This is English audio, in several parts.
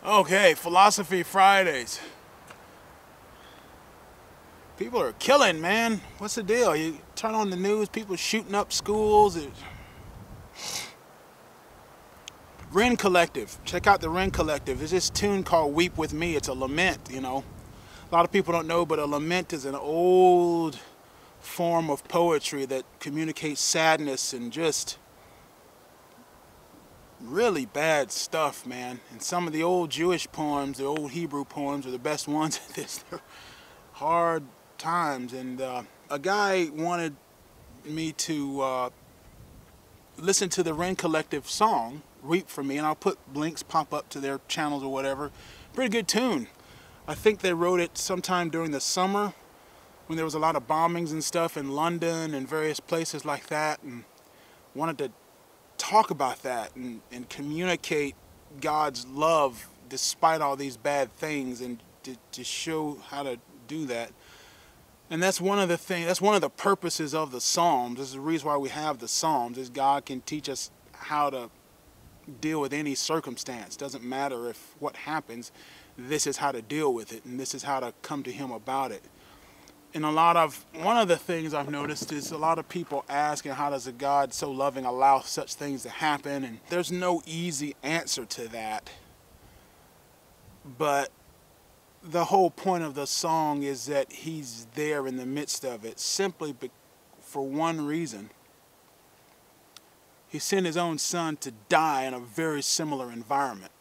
Okay, Philosophy Fridays. People are killing, man. What's the deal? You turn on the news, people shooting up schools. Rend Collective. Check out the Rend Collective. There's this tune called Weep With Me. It's a lament, you know. A lot of people don't know, but a lament is an old form of poetry that communicates sadness and just really bad stuff, man. And some of the old Jewish poems, the old Hebrew poems, are the best ones. They're hard times. And a guy wanted me to listen to the Rend Collective song, Weep For Me, and I'll put links pop up to their channels or whatever. Pretty good tune. I think they wrote it sometime during the summer when there was a lot of bombings and stuff in London and various places like that, and wanted to talk about that and communicate God's love despite all these bad things, and to show how to do that. And that's one of the things, that's one of the purposes of the Psalms. This is the reason why we have the Psalms, is God can teach us how to deal with any circumstance. Doesn't matter if what happens, this is how to deal with it, and this is how to come to Him about it. And one of the things I've noticed is a lot of people asking, how does a God so loving allow such things to happen? And there's no easy answer to that. But the whole point of the song is that He's there in the midst of it, simply for one reason. He sent His own Son to die in a very similar environment.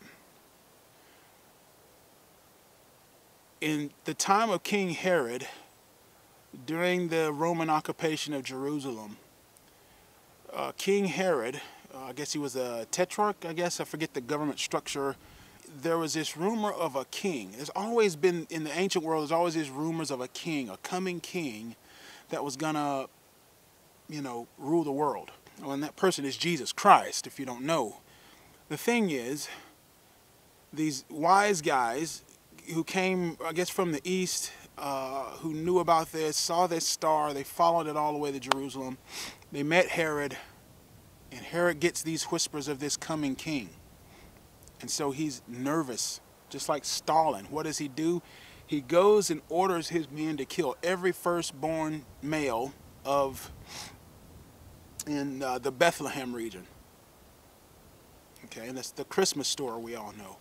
In the time of King Herod, during the Roman occupation of Jerusalem, King Herod, I guess he was a tetrarch, I forget the government structure. There was this rumor of a king. There's always been, in the ancient world, there's always these rumors of a king, a coming king that was gonna, rule the world. Well, and that person is Jesus Christ, if you don't know. The thing is, these wise guys who came, I guess, from the east, who knew about this, saw this star, they followed it all the way to Jerusalem. They met Herod, and Herod gets these whispers of this coming king. And so he's nervous, just like Stalin. What does he do? He goes and orders his men to kill every firstborn male in the Bethlehem region. Okay, and that's the Christmas story we all know.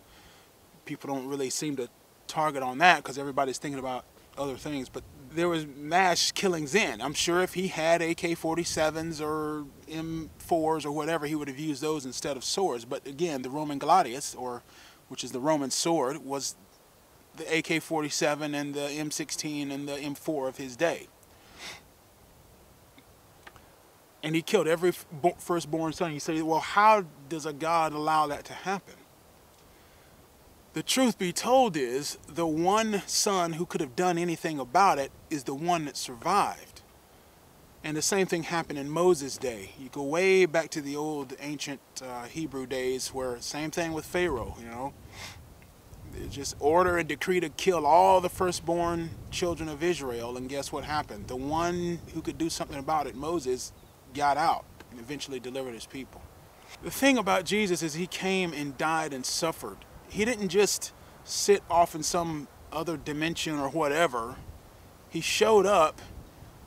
People don't really seem to target on that because everybody's thinking about other things, but there was mass killings in. I'm sure if he had AK-47s or M4s or whatever, he would have used those instead of swords. But again, the Roman gladius, which is the Roman sword, was the AK-47 and the M16 and the M4 of his day. And he killed every firstborn son. You say, well, how does a God allow that to happen? The truth be told is, the one son who could have done anything about it is the one that survived. And the same thing happened in Moses' day. You go way back to the old ancient Hebrew days, where same thing with Pharaoh, They just order and decree to kill all the firstborn children of Israel, and guess what happened? The one who could do something about it, Moses, got out and eventually delivered his people. The thing about Jesus is He came and died and suffered. He didn't just sit off in some other dimension or whatever. He showed up,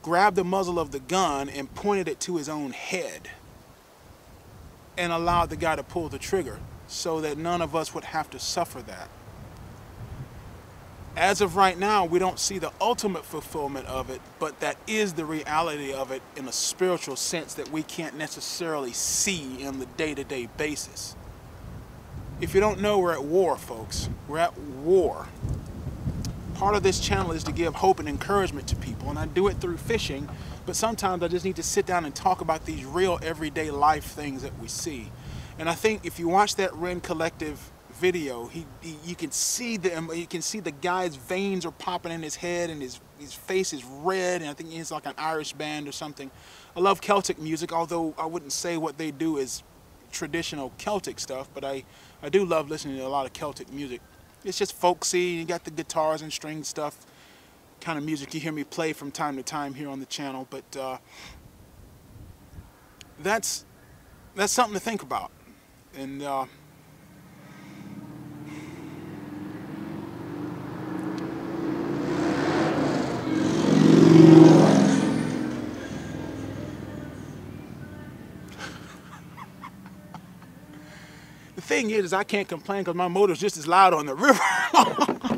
grabbed the muzzle of the gun, and pointed it to His own head and allowed the guy to pull the trigger so that none of us would have to suffer that. As of right now, we don't see the ultimate fulfillment of it, but that is the reality of it in a spiritual sense that we can't necessarily see on the day-to-day basis. If you don't know, we're at war, folks. We're at war. Part of this channel is to give hope and encouragement to people, and I do it through fishing, but sometimes I just need to sit down and talk about these real everyday life things that we see. And I think if you watch that Rend Collective video, you can see the guy's veins are popping in his head, and his face is red, and I think he's like an Irish band or something. I love Celtic music, although I wouldn't say what they do is traditional Celtic stuff, but I do love listening to a lot of Celtic music. It's just folksy. You got the guitars and string stuff, kind of music you hear me play from time to time here on the channel. But that's something to think about. And thing is I can't complain because my motor's just as loud on the river.